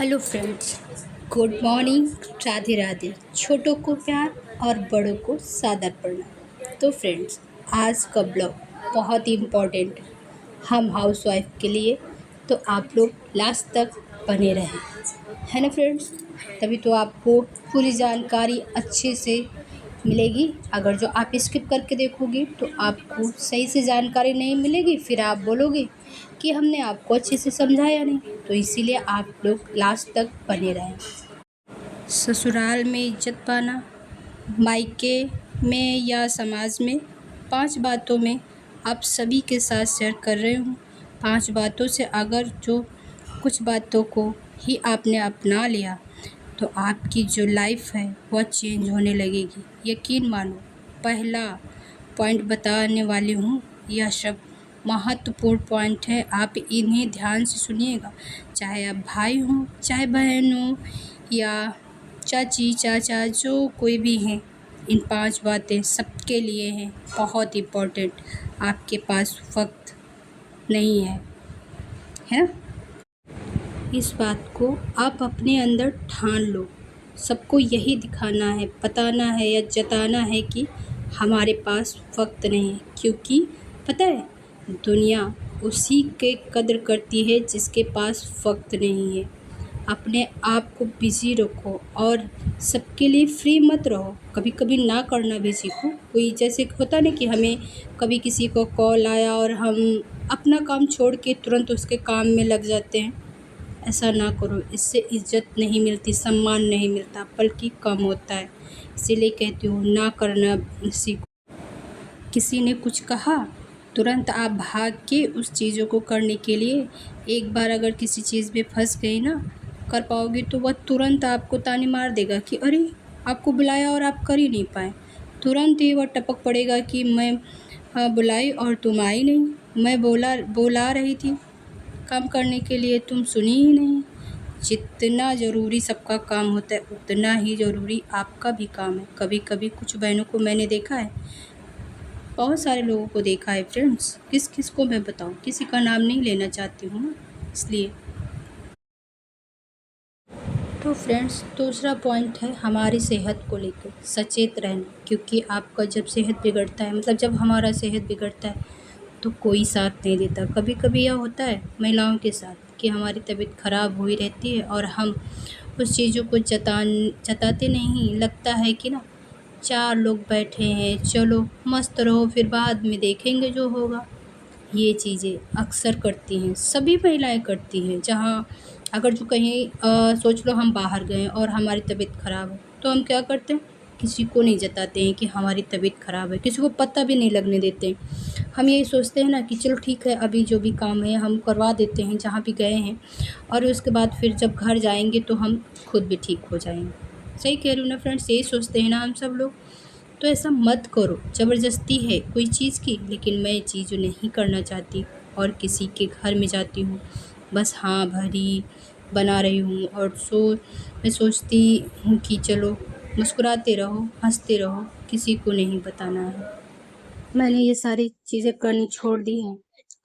Hello friends, good morning. Radhe Radhe. छोटों को प्यार और बड़ों को सादर प्रणाम। तो फ्रेंड्स, आज का ब्लॉग बहुत ही इम्पोर्टेंट हम हाउसवाइफ के लिए, तो आप लोग लास्ट तक बने रहें, है ना फ्रेंड्स। तभी तो आपको पूरी जानकारी अच्छे से मिलेगी। अगर जो आप स्किप करके देखोगे तो आपको सही से जानकारी नहीं मिलेगी, फिर आप बोलोगे कि हमने आपको अच्छे से समझाया नहीं। तो इसीलिए आप लोग लास्ट तक बने रहें। ससुराल में इज्जत पाना, मायके में या समाज में 5 बातों में आप सभी के साथ शेयर कर रही हूँ। 5 बातों से अगर जो कुछ बातों को ही आपने अपना लिया तो आपकी जो लाइफ है वह चेंज होने लगेगी, यकीन मानो। पहला पॉइंट बताने वाली हूँ, यह सब महत्वपूर्ण पॉइंट है, आप इन्हें ध्यान से सुनिएगा। चाहे आप भाई हों, चाहे बहन हो, या चाची चाचा जो कोई भी हैं, इन 5 बातें सबके लिए हैं, बहुत इम्पोर्टेंट। आपके पास वक्त नहीं है ना। इस बात को आप अपने अंदर ठान लो। सबको यही दिखाना है, बताना है या जताना है कि हमारे पास वक्त नहीं है, क्योंकि पता है दुनिया उसी के कदर करती है जिसके पास वक्त नहीं है। अपने आप को बिज़ी रखो और सबके लिए फ्री मत रहो। कभी कभी ना करना भी सीखो। कोई जैसे होता ना कि हमें कभी किसी को कॉल आया और हम अपना काम छोड़ के तुरंत उसके काम में लग जाते हैं, ऐसा ना करो। इससे इज़्ज़त नहीं मिलती, सम्मान नहीं मिलता, बल्कि कम होता है। इसीलिए कहती हूँ ना करना सीखो। किसी ने कुछ कहा तुरंत आप भाग के उस चीज़ों को करने के लिए, एक बार अगर किसी चीज़ में फंस गई ना, कर पाओगे तो वह तुरंत आपको ताने मार देगा कि अरे आपको बुलाया और आप कर ही नहीं पाए। तुरंत ही वह टपक पड़ेगा कि मैं बुलाई और तुम आई नहीं, मैं बोला रही थी काम करने के लिए, तुम सुनी ही नहीं। जितना ज़रूरी सबका काम होता है उतना ही ज़रूरी आपका भी काम है। कभी कभी कुछ बहनों को मैंने देखा है, बहुत सारे लोगों को देखा है फ्रेंड्स, किस किस को मैं बताऊं, किसी का नाम नहीं लेना चाहती हूँ ना, इसलिए। तो फ्रेंड्स, दूसरा पॉइंट है हमारी सेहत को लेकर सचेत रहना, क्योंकि आपका जब सेहत बिगड़ता है, मतलब जब हमारा सेहत बिगड़ता है तो कोई साथ नहीं देता। कभी कभी यह होता है महिलाओं के साथ कि हमारी तबीयत ख़राब हुई रहती है और हम उस चीज़ों को जताते नहीं। लगता है कि ना 4 लोग बैठे हैं, चलो मस्त रहो, फिर बाद में देखेंगे जो होगा। ये चीज़ें अक्सर करती हैं, सभी महिलाएं करती हैं। जहाँ अगर जो कहीं सोच लो हम बाहर गए और हमारी तबीयत ख़राब है तो हम क्या करते हैं, किसी को नहीं जताते हैं कि हमारी तबीयत ख़राब है, किसी को पता भी नहीं लगने देते हैं। हम यही सोचते हैं ना कि चलो ठीक है, अभी जो भी काम है हम करवा देते हैं जहाँ भी गए हैं, और उसके बाद फिर जब घर जाएंगे तो हम खुद भी ठीक हो जाएंगे। सही कह रही हूँ ना फ्रेंड्स, यही सोचते हैं ना हम सब लोग। तो ऐसा मत करो। ज़बरदस्ती है कोई चीज़ की, लेकिन मैं चीज़ नहीं करना चाहती और किसी के घर में जाती हूँ बस हाँ भरी बना रही हूँ, और मैं सोचती हूँ कि चलो मुस्कुराते रहो, हंसते रहो, किसी को नहीं बताना है। मैंने ये सारी चीज़ें करनी छोड़ दी हैं।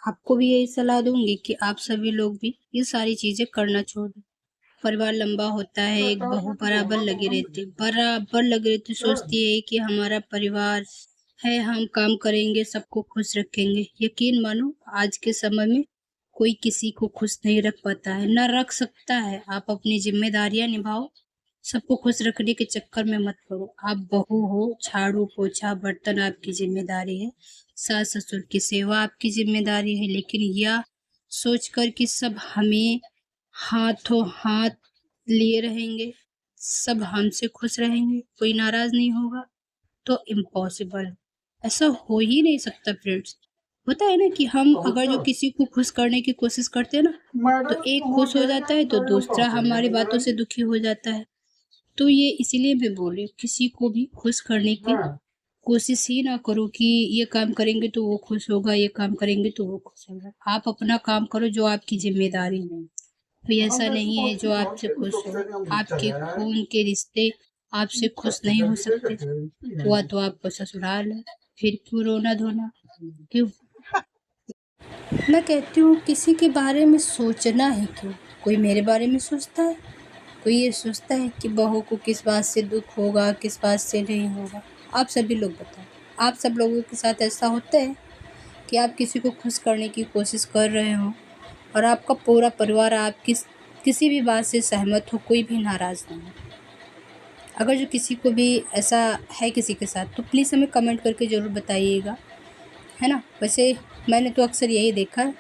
आपको भी यही सलाह दूंगी कि आप सभी लोग भी ये सारी चीज़ें करना छोड़ दें। परिवार लंबा होता है, एक बहू बराबर लगे रहती, सोचती है कि हमारा परिवार है, हम काम करेंगे, सबको खुश रखेंगे। यकीन मानो आज के समय में कोई किसी को खुश नहीं रख पाता है, ना रख सकता है। आप अपनी जिम्मेदारियां निभाओ, सबको खुश रखने के चक्कर में मत पड़ो। आप बहू हो, झाड़ू पोछा बर्तन आपकी जिम्मेदारी है, सास ससुर की सेवा आपकी जिम्मेदारी है, लेकिन यह सोचकर कि सब हमें हाथों हाथ लिए रहेंगे, सब हमसे खुश रहेंगे, कोई नाराज नहीं होगा, तो इम्पॉसिबल, ऐसा हो ही नहीं सकता फ्रेंड्स। होता है ना कि हम अगर जो किसी को खुश करने की कोशिश करते हैं ना, तो एक खुश हो जाता है तो दूसरा हमारी बातों से दुखी हो जाता है। तो ये इसीलिए मैं बोली, किसी को भी खुश करने की कोशिश ही ना करो कि ये काम करेंगे तो वो खुश होगा, ये काम करेंगे तो वो खुश होगा। आप अपना काम करो जो आपकी जिम्मेदारी है। कोई ऐसा नहीं है जो आपसे खुश हो। आपके खून के रिश्ते आपसे खुश नहीं हो सकते। हुआ तो आपको ससुराल है, फिर क्यों रोना धोना, क्यों। मैं कहती हूँ किसी के बारे में सोचना ही क्यों। कोई मेरे बारे में सोचता है, कोई ये सोचता है कि बहू को किस बात से दुख होगा, किस बात से नहीं होगा। आप सभी लोग बताओ, आप सब लोगों के साथ ऐसा होता है कि आप किसी को खुश करने की कोशिश कर रहे हो और आपका पूरा परिवार आप किसी भी बात से सहमत हो, कोई भी नाराज़ नहीं हो? अगर जो किसी को भी ऐसा है किसी के साथ, तो प्लीज़ हमें कमेंट करके ज़रूर बताइएगा, है ना। वैसे मैंने तो अक्सर यही देखा है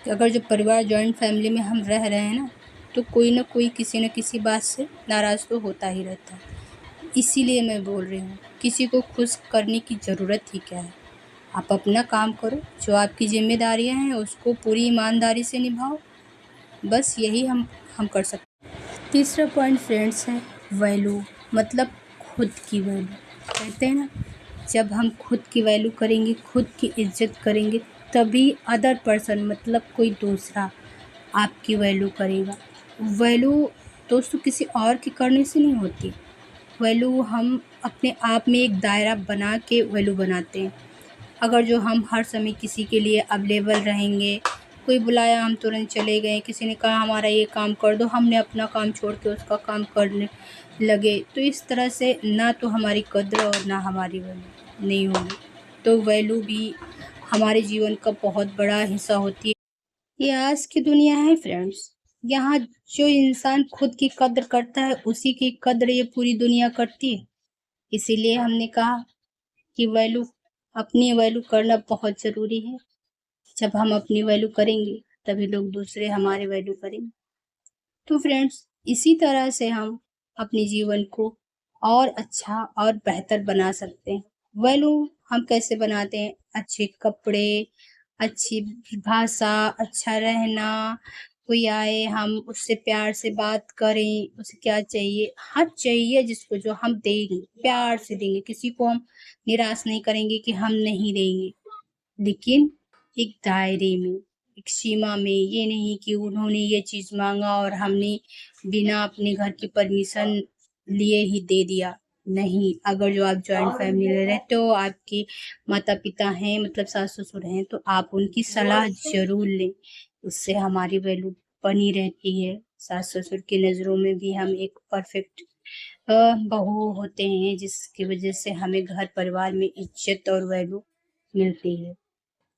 कि अगर जो परिवार जॉइंट फैमिली में हम रह रहे हैं ना, तो कोई ना कोई किसी न किसी बात से नाराज़ तो होता ही रहता है। इसीलिए मैं बोल रही हूँ, किसी को खुश करने की ज़रूरत ही क्या है। आप अपना काम करो, जो आपकी ज़िम्मेदारियाँ हैं उसको पूरी ईमानदारी से निभाओ, बस यही हम कर सकते हैं। तीसरा पॉइंट फ्रेंड्स है वैल्यू, मतलब खुद की वैल्यू। कहते हैं ना, जब हम खुद की वैल्यू करेंगे, खुद की इज़्ज़त करेंगे, तभी अदर पर्सन मतलब कोई दूसरा आपकी वैल्यू करेगा। वैल्यू दोस्तों किसी और के करने से नहीं होती। वैल्यू हम अपने आप में एक दायरा बना के वैल्यू बनाते हैं। अगर जो हम हर समय किसी के लिए अवेलेबल रहेंगे, कोई बुलाया हम तुरंत चले गए, किसी ने कहा हमारा ये काम कर दो, हमने अपना काम छोड़ के उसका काम करने लगे, तो इस तरह से ना तो हमारी कद्र और ना हमारी वैल्यू नहीं होगी। तो वैल्यू भी हमारे जीवन का बहुत बड़ा हिस्सा होती है। ये आज की दुनिया है फ्रेंड्स, यहाँ जो इंसान खुद की कद्र करता है उसी की कद्र ये पूरी दुनिया करती है। इसीलिए हमने कहा कि वैल्यू, अपनी वैल्यू करना बहुत ज़रूरी है। जब हम अपनी वैल्यू करेंगे तभी लोग दूसरे हमारे वैल्यू करेंगे। तो फ्रेंड्स, इसी तरह से हम अपने जीवन को और अच्छा और बेहतर बना सकते हैं। वैल्यू हम कैसे बनाते हैं? अच्छे कपड़े, अच्छी भाषा, अच्छा रहना, कोई आए हम उससे प्यार से बात करें, उसे क्या चाहिए, हाँ चाहिए जिसको जो हम देंगे, प्यार से देंगे, किसी को हम निराश नहीं करेंगे कि हम नहीं देंगे, लेकिन एक दायरे में, एक सीमा में। ये नहीं कि उन्होंने ये चीज़ माँगा और हमने बिना अपने घर की परमिशन लिए ही दे दिया। नहीं, अगर जो आप जॉइंट फैमिली में रहते हो, आपके माता-पिता हैं मतलब सास-ससुर हैं, तो आप उनकी सलाह ज़रूर लें। उससे हमारी वैल्यू बनी रहती है। सास-ससुर की नज़रों में भी हम एक परफेक्ट बहू होते हैं, जिसकी वज़ह से हमें घर परिवार में इज़्ज़त और वैल्यू मिलती है।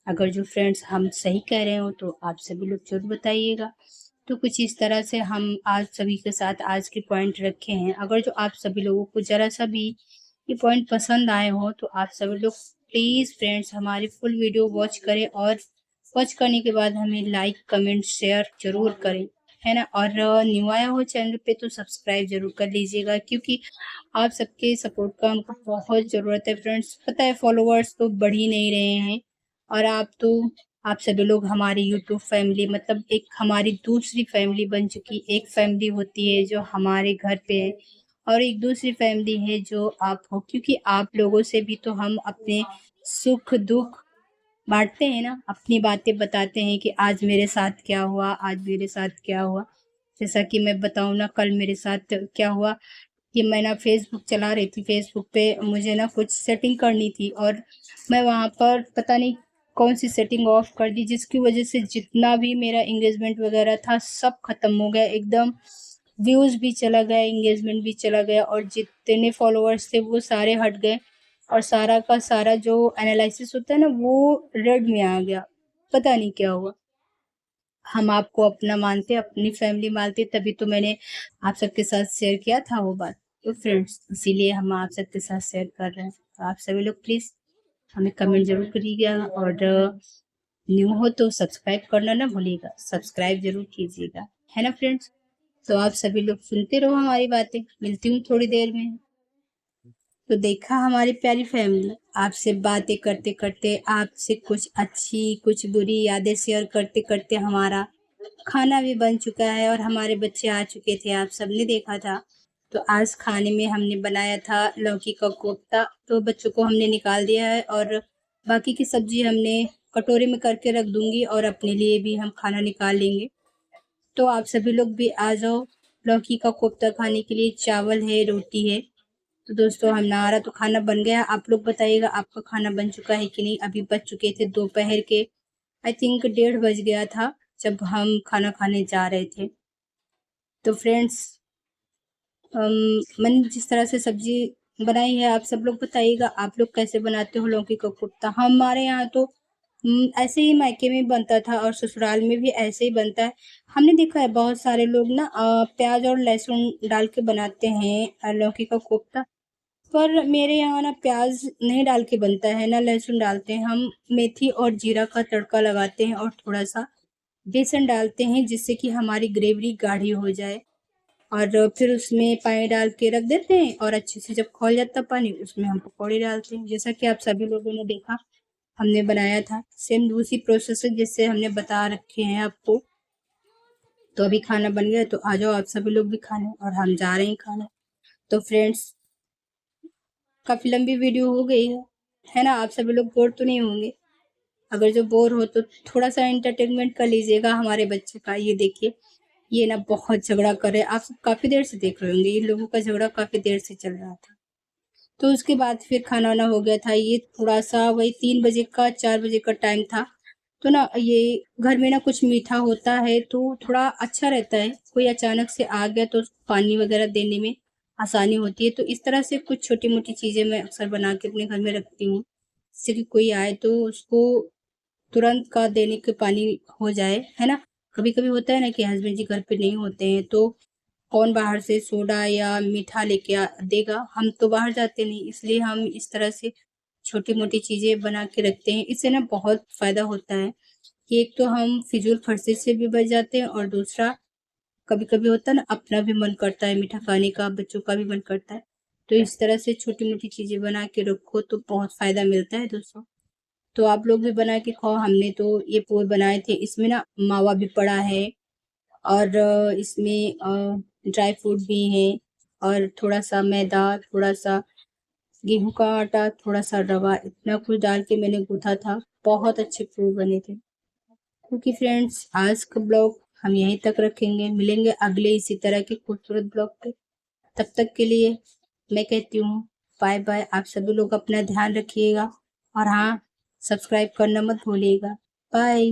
अगर जो फ्रेंड्स हम सही कह रहे हो तो आप सभी लोग ज़रूर बताइएगा। तो कुछ इस तरह से हम आज सभी के साथ आज के पॉइंट रखे हैं। अगर जो आप सभी लोगों को ज़रा-सा भी ये पॉइंट पसंद आए हों तो आप सभी लोग प्लीज़ फ्रेंड्स हमारी फुल वीडियो वॉच करें और वॉच करने के बाद हमें लाइक, कमेंट, शेयर ज़रूर करें, है ना? और न्यू आया हो चैनल पे तो सब्सक्राइब ज़रूर कर लीजिएगा, क्योंकि आप सबके सपोर्ट का हमको बहुत ज़रूरत है फ्रेंड्स। पता है फॉलोवर्स तो बढ़ ही नहीं रहे हैं और आप सभी लोग हमारी यूट्यूब फैमिली मतलब एक हमारी दूसरी फैमिली बन चुकी। एक फैमिली होती है जो हमारे घर पे है और एक दूसरी फैमिली है जो आप हो, क्योंकि आप लोगों से भी तो हम अपने सुख-दुःख बाँटते हैं ना, अपनी बातें बताते हैं कि आज मेरे साथ क्या हुआ, आज मेरे साथ क्या हुआ। जैसा कि मैं बताऊँ ना, कल मेरे साथ क्या हुआ कि मैं ना फ़ेसबुक चला रही थी, फ़ेसबुक पे मुझे ना कुछ सेटिंग करनी थी और मैं वहाँ पर पता नहीं कौन-सी सेटिंग ऑफ कर दी, जिसकी वज़ह से जितना भी मेरा एंगेजमेंट वग़ैरह था सब ख़त्म हो गया एकदम। व्यूज़ भी चला गया, एंगेजमेंट भी चला गया और जितने फॉलोवर्स थे वो सारे हट गए और सारा का सारा जो एनालिसिस होता है ना वो रेड में आ गया। पता नहीं क्या हुआ। हम आपको अपना मानते, अपनी फैमिली मानते, तभी तो मैंने आप सबके साथ शेयर किया था वो बात। तो फ्रेंड्स इसीलिए हम आप सबके साथ शेयर कर रहे हैं। तो आप सभी लोग प्लीज़ हमें कमेंट ज़रूर करिएगा और न्यू हो तो सब्सक्राइब करना ना भूलिएगा, सब्सक्राइब ज़रूर कीजिएगा, है ना फ्रेंड्स? तो आप सभी लोग सुनते रहो हमारी बातें, मिलती हूँ थोड़ी देर में। तो देखा हमारी प्यारी फैमिली, आपसे बातें करते-करते, आपसे कुछ अच्छी, कुछ बुरी यादें शेयर करते-करते हमारा खाना भी बन चुका है और हमारे बच्चे आ चुके थे, आप सबने देखा था। तो आज खाने में हमने बनाया था लौकी का कोफ्ता, तो बच्चों को हमने निकाल दिया है और बाकी की सब्ज़ी हमने कटोरे में करके रख दूँगी और अपने लिए भी हम खाना निकाल लेंगे। तो आप सभी लोग भी आ जाओ लौकी का कोफ्ता खाने के लिए। चावल है, रोटी है। तो दोस्तों हमारा तो खाना बन गया। आप लोग बताइएगा आपका खाना बन चुका है कि नहीं? अभी बज चुके थे दोपहर के आई थिंक 1:30 बज गया था जब हम खाना खाने जा रहे थे। तो फ्रेंड्स मैंने जिस तरह से सब्जी बनाई है, आप सब लोग बताइएगा आप लोग कैसे बनाते हो लौकी का कोफ्ता। हमारे यहाँ तो ऐसे ही मायके में बनता था और ससुराल में भी ऐसे ही बनता है। हमने देखा है बहुत सारे लोग ना प्याज और लहसुन डाल के बनाते हैं लौकी का कोफ्ता, पर मेरे यहाँ ना प्याज नहीं डाल के बनता है, ना लहसुन डालते हैं। हम मेथी और जीरा का तड़का लगाते हैं और थोड़ा सा बेसन डालते हैं, जिससे कि हमारी ग्रेवी गाढ़ी हो जाए। और फिर उसमें पानी डाल के रख देते हैं और अच्छे से जब खौल जाता है पानी, उसमें हम पकौड़े डालते हैं। जैसा कि आप सभी लोगों ने देखा हमने बनाया था, सेम उसी प्रोसेस से जिससे हमने बता रखे हैं आपको। तो अभी खाना बन गया, तो आ जाओ आप सभी लोग भी खाने, और हम जा रहे हैं खाने। तो फ्रेंड्स काफ़ी लंबी वीडियो हो गई है ना? आप सभी लोग बोर तो नहीं होंगे? अगर जो बोर हो तो थोड़ा सा एंटरटेनमेंट कर लीजिएगा हमारे बच्चे का। ये देखिए, ये ना बहुत झगड़ा कर रहे हैं। आप सब काफ़ी देर से देख रहे होंगे, ये लोगों का झगड़ा काफ़ी देर से चल रहा था। तो उसके बाद फिर खाना वाना हो गया था। ये थोड़ा-सा वही 3 बजे का 4 बजे का टाइम था। तो ना ये घर में ना कुछ मीठा होता है तो थोड़ा अच्छा रहता है। कोई अचानक से आ गया तो उसको पानी वग़ैरह देने में आसानी होती है। तो इस तरह से कुछ छोटी-मोटी चीज़ें मैं अक्सर बना के अपने घर में रखती हूँ। जिससे कि कोई आए तो उसको तुरंत का देने के पानी हो जाए, है ना? कभी-कभी होता है ना कि हस्बैंड जी घर पे नहीं होते हैं, तो कौन बाहर से सोडा या मीठा लेके देगा? हम तो बाहर जाते नहीं, इसलिए हम इस तरह से छोटी-मोटी चीज़ें बना के रखते हैं। इससे ना बहुत फ़ायदा होता है कि एक तो हम फिज़ूल-खर्ची से भी बच जाते हैं, और दूसरा कभी-कभी होता है ना अपना भी मन करता है मीठा खाने का, बच्चों का भी मन करता है। तो इस तरह से छोटी-मोटी चीज़ें बना के रखो तो बहुत फ़ायदा मिलता है दोस्तों। तो आप लोग भी बना के खाओ। हमने तो ये पोहे बनाए थे, इसमें ना मावा भी पड़ा है, और इसमें ड्राई फ्रूट भी है, और थोड़ा-सा मैदा, थोड़ा-सा गेहूँ का आटा, थोड़ा-सा रवा, इतना कुछ डाल के मैंने गूँथा था। बहुत अच्छे पोहे बने थे। क्योंकि फ्रेंड्स आज का ब्लॉग हम यहीं तक रखेंगे, मिलेंगे अगले इसी तरह के खूबसूरत ब्लॉग पे। तब तक के लिए मैं कहती हूँ बाय बाय। आप सभी लोग अपना ध्यान रखिएगा, और हाँ, सब्सक्राइब करना मत भूलिएगा। बाय।